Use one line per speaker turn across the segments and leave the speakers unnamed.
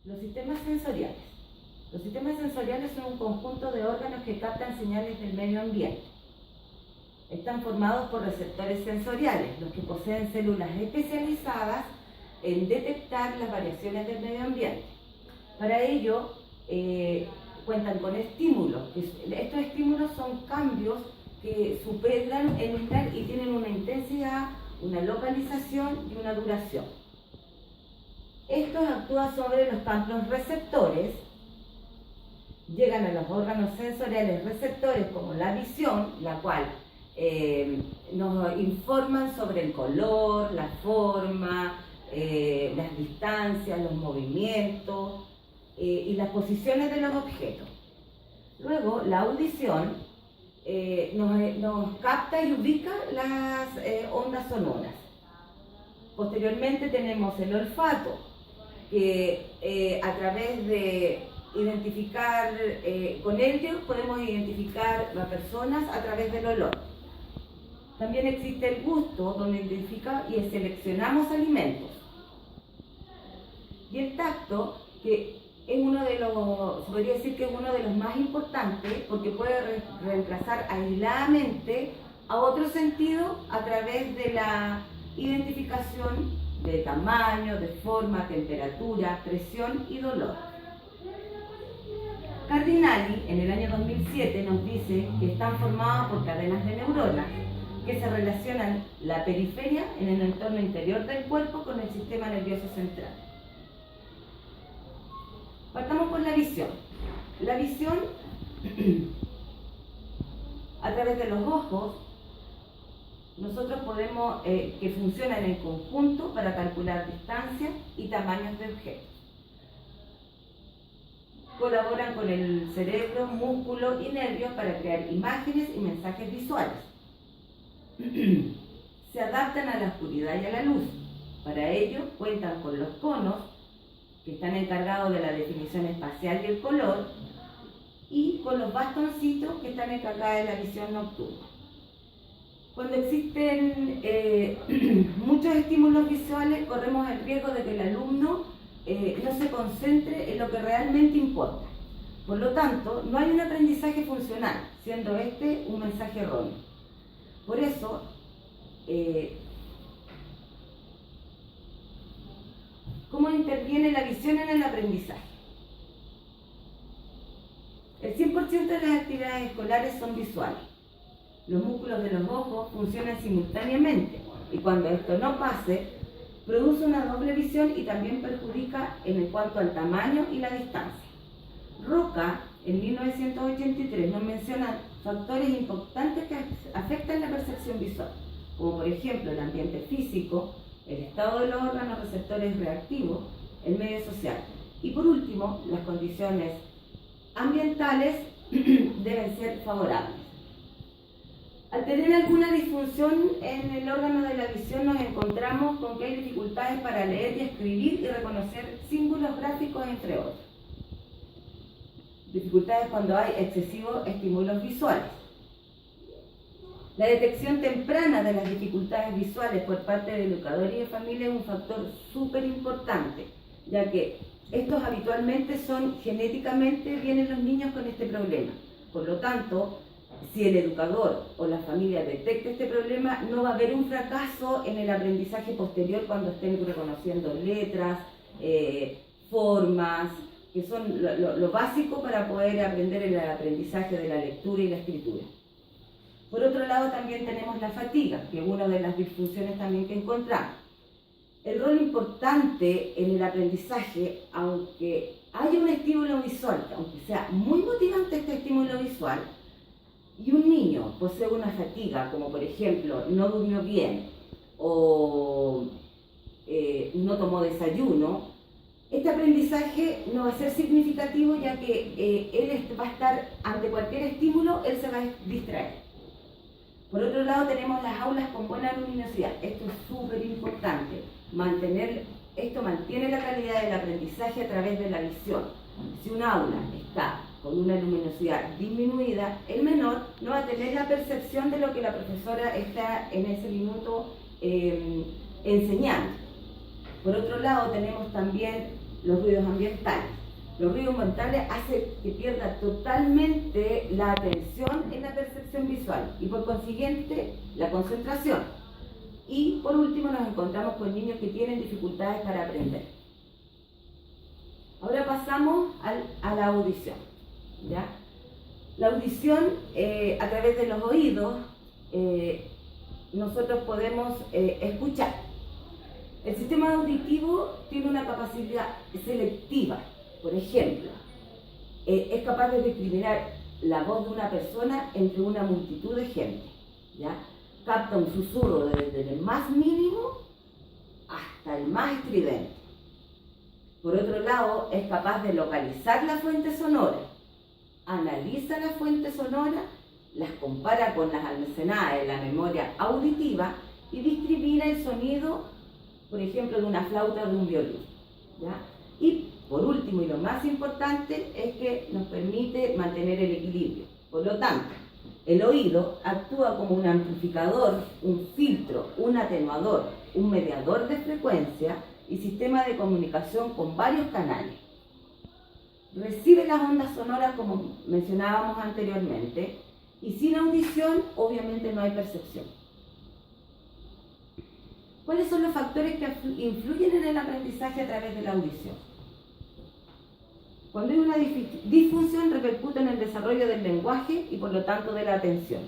Los sistemas sensoriales. Los sistemas sensoriales son un conjunto de órganos que captan señales del medio ambiente. Están formados por receptores sensoriales, los que poseen células especializadas en detectar las variaciones del medio ambiente. Para ello, cuentan con estímulos. Estos estímulos son cambios que superan el umbral y tienen una intensidad, una localización y una duración. Estos actúan sobre los campos receptores, llegan a los órganos sensoriales receptores como la visión, la cual nos informan sobre el color, la forma, las distancias, los movimientos y las posiciones de los objetos. Luego, la audición nos capta y ubica las ondas sonoras. Posteriormente tenemos el olfato, que a través de identificar, con ellos podemos identificar las personas a través del olor. También existe el gusto, donde identifica y seleccionamos alimentos. Y el tacto, que es uno de los, se podría decir que es uno de los más importantes, porque puede reemplazar aisladamente a otro sentido a través de la identificación de tamaño, de forma, temperatura, presión y dolor. Cardinali, en el año 2007, nos dice que están formados por cadenas de neuronas que se relacionan la periferia en el entorno interior del cuerpo con el sistema nervioso central. Partamos por la visión. La visión, a través de los ojos, nosotros podemos, que funcionan en conjunto para calcular distancias y tamaños de objetos. Colaboran con el cerebro, músculo y nervios para crear imágenes y mensajes visuales. Se adaptan a la oscuridad y a la luz. Para ello cuentan con los conos, que están encargados de la definición espacial y el color, y con los bastoncitos, que están encargados de la visión nocturna. Cuando existen muchos estímulos visuales, corremos el riesgo de que el alumno no se concentre en lo que realmente importa. Por lo tanto, no hay un aprendizaje funcional, siendo este un mensaje erróneo. Por eso, ¿cómo interviene la visión en el aprendizaje? El 100% de las actividades escolares son visuales. Los músculos de los ojos funcionan simultáneamente y cuando esto no pase, produce una doble visión y también perjudica en cuanto al tamaño y la distancia. Roca, en 1983, nos menciona factores importantes que afectan la percepción visual, como por ejemplo el ambiente físico, el estado de los órganos receptores reactivos, el medio social y por último, las condiciones ambientales deben ser favorables. Al tener alguna disfunción en el órgano de la visión nos encontramos con que hay dificultades para leer y escribir y reconocer símbolos gráficos, entre otros. Dificultades cuando hay excesivos estímulos visuales. La detección temprana de las dificultades visuales por parte de educadores y de familia es un factor súper importante, ya que estos habitualmente son genéticamente, vienen los niños con este problema. Por lo tanto, si el educador o la familia detecta este problema, no va a haber un fracaso en el aprendizaje posterior cuando estén reconociendo letras, formas, que son lo básico para poder aprender el aprendizaje de la lectura y la escritura. Por otro lado, también tenemos la fatiga, que es una de las disfunciones también que encontramos. El rol importante en el aprendizaje, aunque haya un estímulo visual, aunque sea muy motivante este estímulo visual, y un niño posee una fatiga, como por ejemplo no durmió bien o no tomó desayuno, este aprendizaje no va a ser significativo, ya que él va a estar ante cualquier estímulo, él se va a distraer. Por otro lado, tenemos las aulas con buena luminosidad. Esto es súper importante. Esto mantiene la calidad del aprendizaje a través de la visión. Si un aula está con una luminosidad disminuida, el menor no va a tener la percepción de lo que la profesora está en ese minuto enseñando. Por otro lado, tenemos también los ruidos ambientales. Los ruidos ambientales hacen que pierda totalmente la atención en la percepción visual y por consiguiente la concentración. Y por último nos encontramos con niños que tienen dificultades para aprender. Ahora pasamos a la audición, ¿ya? La audición a través de los oídos nosotros podemos escuchar. El sistema auditivo tiene una capacidad selectiva. Por ejemplo, es capaz de discriminar la voz de una persona entre una multitud de gente, ¿ya? Capta un susurro desde el más mínimo hasta el más estridente. Por otro lado, es capaz de localizar la fuente sonora, analiza la fuente sonora, las compara con las almacenadas en la memoria auditiva y discrimina el sonido, por ejemplo, de una flauta o de un violín, ¿ya? Y por último, y lo más importante, es que nos permite mantener el equilibrio. Por lo tanto, el oído actúa como un amplificador, un filtro, un atenuador, un mediador de frecuencia y sistema de comunicación con varios canales. Recibe las ondas sonoras como mencionábamos anteriormente y sin audición obviamente no hay percepción. ¿Cuáles son los factores que influyen en el aprendizaje a través de la audición? Cuando hay una disfunción repercute en el desarrollo del lenguaje y por lo tanto de la atención.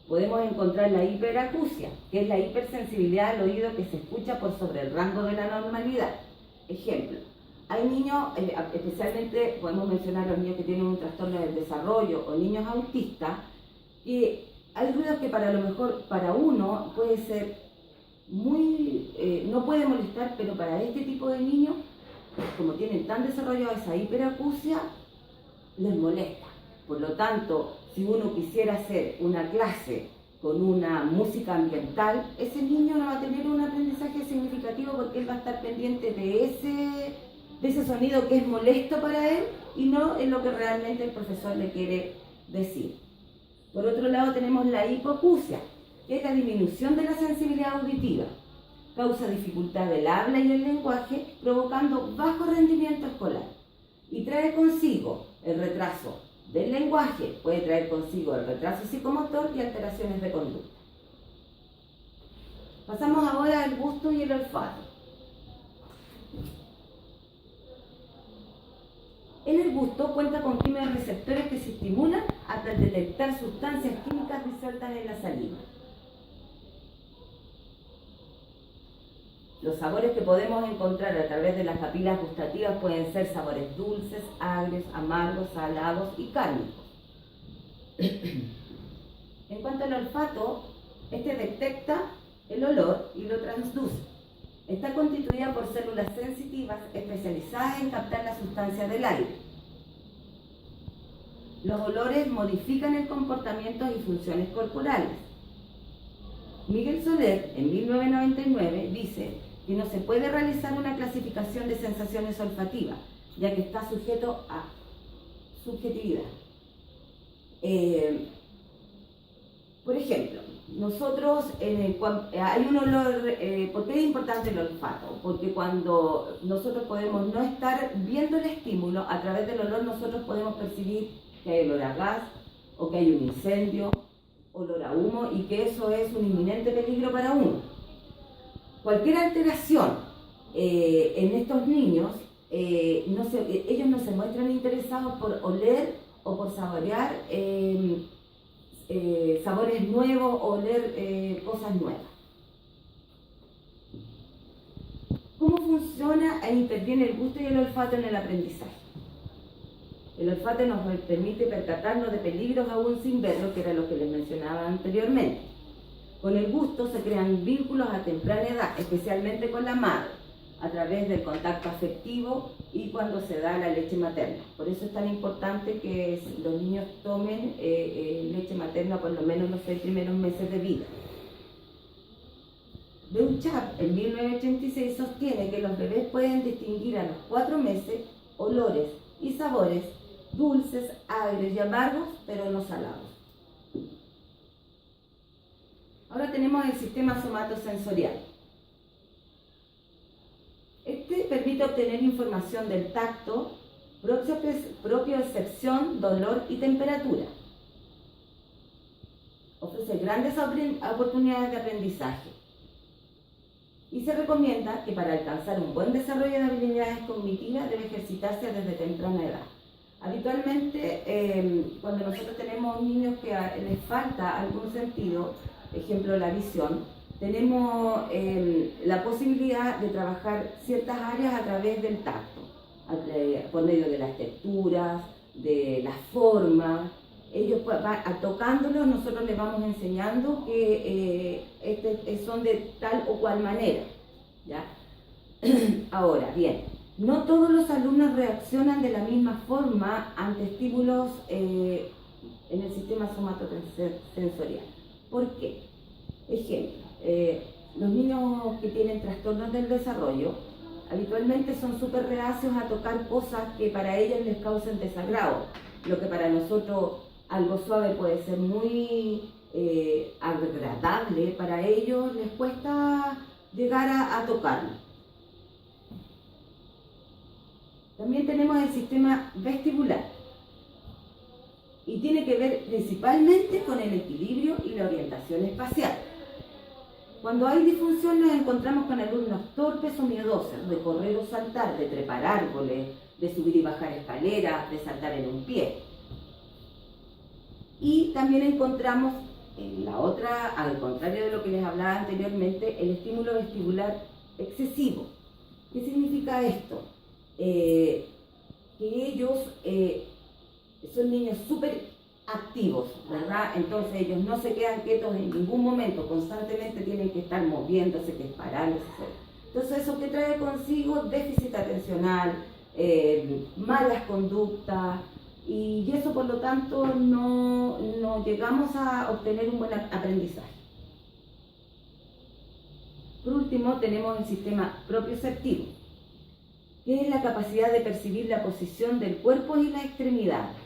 Podemos encontrar la hiperacusia, que es la hipersensibilidad al oído que se escucha por sobre el rango de la normalidad. Ejemplo, hay niños, especialmente podemos mencionar los niños que tienen un trastorno del desarrollo o niños autistas, que hay ruidos que para lo mejor para uno puede ser muy, no puede molestar, pero para este tipo de niños, como tienen tan desarrollada esa hiperacusia, les molesta. Por lo tanto, si uno quisiera hacer una clase con una música ambiental, ese niño no va a tener un aprendizaje significativo porque él va a estar pendiente de ese sonido que es molesto para él y no en lo que realmente el profesor le quiere decir. Por otro lado tenemos la hipoacusia, que es la disminución de la sensibilidad auditiva. Causa dificultad del habla y del lenguaje, provocando bajo rendimiento escolar. Y trae consigo el retraso del lenguaje, puede traer consigo el retraso psicomotor y alteraciones de conducta. Pasamos ahora al gusto y el olfato. En el gusto cuenta con quimioreceptores que se estimulan hasta detectar sustancias químicas disueltas en la saliva. Los sabores que podemos encontrar a través de las papilas gustativas pueden ser sabores dulces, agrios, amargos, salados y cárnicos. En cuanto al olfato, este detecta el olor y lo transduce. Está constituida por células sensitivas especializadas en captar las sustancias del aire. Los olores modifican el comportamiento y funciones corporales. Miguel Soler, en 1999, dice que no se puede realizar una clasificación de sensaciones olfativas, ya que está sujeto a subjetividad. Por ejemplo, nosotros, hay un olor, ¿por qué es importante el olfato? Porque cuando nosotros podemos no estar viendo el estímulo, a través del olor nosotros podemos percibir que hay olor a gas, o que hay un incendio, olor a humo, y que eso es un inminente peligro para uno. Cualquier alteración en estos niños, ellos no se muestran interesados por oler o por saborear sabores nuevos o oler cosas nuevas. ¿Cómo funciona e interviene el gusto y el olfato en el aprendizaje? El olfato nos permite percatarnos de peligros aún sin verlos, que era lo que les mencionaba anteriormente. Con el gusto se crean vínculos a temprana edad, especialmente con la madre, a través del contacto afectivo y cuando se da la leche materna. Por eso es tan importante que los niños tomen leche materna por lo menos los 6 primeros meses de vida. Beuchat, en 1986, sostiene que los bebés pueden distinguir a los 4 meses olores y sabores dulces, agrios y amargos, pero no salados. Ahora tenemos el sistema somatosensorial. permite obtener información del tacto, propiocepción, dolor y temperatura. Ofrece grandes oportunidades de aprendizaje. Y se recomienda que para alcanzar un buen desarrollo de habilidades cognitivas debe ejercitarse desde temprana edad. Habitualmente, cuando nosotros tenemos niños que les falta algún sentido, ejemplo la visión, tenemos la posibilidad de trabajar ciertas áreas a través del tacto, por medio de las texturas, de las formas. Ellos tocándolos, nosotros les vamos enseñando que son de tal o cual manera, ¿ya? Ahora, bien, no todos los alumnos reaccionan de la misma forma ante estímulos en el sistema somatosensorial. ¿Por qué? Ejemplo, los niños que tienen trastornos del desarrollo habitualmente son súper reacios a tocar cosas que para ellos les causen desagrado, lo que para nosotros algo suave puede ser muy agradable, para ellos les cuesta llegar a tocarlo. También tenemos el sistema vestibular y tiene que ver principalmente con el equilibrio y la orientación espacial. Cuando hay disfunción nos encontramos con alumnos torpes o miedosos de correr o saltar, de trepar árboles, de subir y bajar escaleras, de saltar en un pie. Y también encontramos en la otra, al contrario de lo que les hablaba anteriormente, el estímulo vestibular excesivo. ¿Qué significa esto? Que ellos son niños súper activos, ¿verdad? Entonces ellos no se quedan quietos en ningún momento, constantemente tienen que estar moviéndose, que es pararse. Entonces eso que trae consigo déficit atencional, malas conductas, y eso por lo tanto no llegamos a obtener un buen aprendizaje. Por último tenemos el sistema propioceptivo, que es la capacidad de percibir la posición del cuerpo y las extremidades.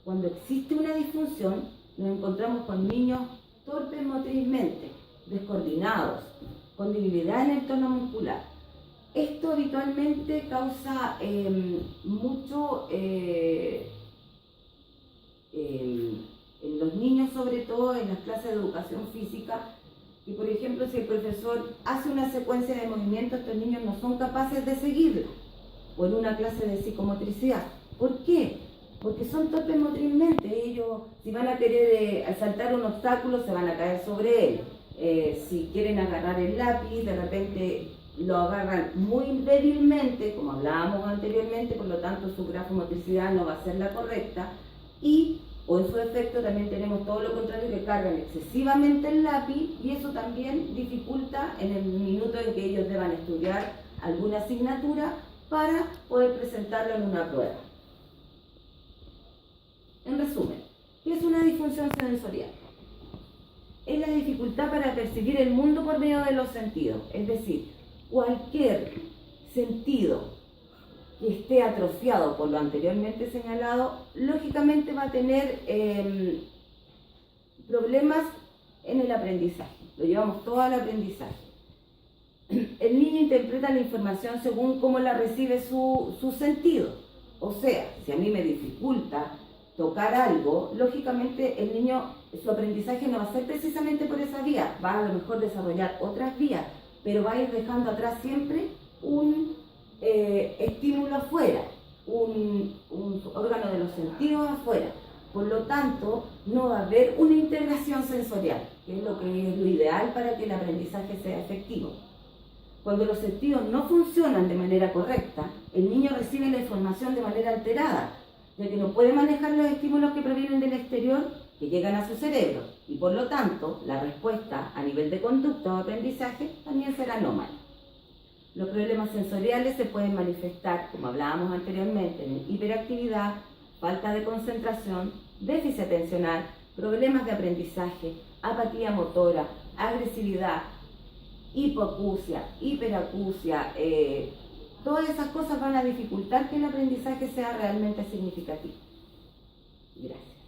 Cuando existe una disfunción, nos encontramos con niños torpes motrizmente, descoordinados, con debilidad en el tono muscular. Esto habitualmente causa mucho en los niños, sobre todo en las clases de educación física, y por ejemplo si el profesor hace una secuencia de movimientos, estos niños no son capaces de seguirla, o en una clase de psicomotricidad. ¿Por qué? Porque son torpes motrizmente. Ellos, si van a querer saltar un obstáculo, se van a caer sobre él. Si quieren agarrar el lápiz, de repente lo agarran muy débilmente, como hablábamos anteriormente, por lo tanto su grafomotricidad no va a ser la correcta, o en su efecto también tenemos todo lo contrario, que cargan excesivamente el lápiz, y eso también dificulta en el minuto en que ellos deban estudiar alguna asignatura para poder presentarlo en una prueba. En resumen, ¿qué es una disfunción sensorial? Es la dificultad para percibir el mundo por medio de los sentidos, es decir, cualquier sentido que esté atrofiado por lo anteriormente señalado, lógicamente va a tener problemas en el aprendizaje. Lo llevamos todo al aprendizaje. El niño interpreta la información según cómo la recibe su sentido. O sea, si a mí me dificulta tocar algo, lógicamente el niño, su aprendizaje no va a ser precisamente por esa vía, va a lo mejor desarrollar otras vías, pero va a ir dejando atrás siempre un estímulo afuera, un órgano de los sentidos afuera. Por lo tanto, no va a haber una integración sensorial, que es lo ideal para que el aprendizaje sea efectivo. Cuando los sentidos no funcionan de manera correcta, el niño recibe la información de manera alterada, ya que no puede manejar los estímulos que provienen del exterior, que llegan a su cerebro, y por lo tanto, la respuesta a nivel de conducta o aprendizaje también será anómala. Los problemas sensoriales se pueden manifestar, como hablábamos anteriormente, en hiperactividad, falta de concentración, déficit atencional, problemas de aprendizaje, apatía motora, agresividad, hipoacusia, hiperacusia. Todas esas cosas van a dificultar que el aprendizaje sea realmente significativo. Gracias.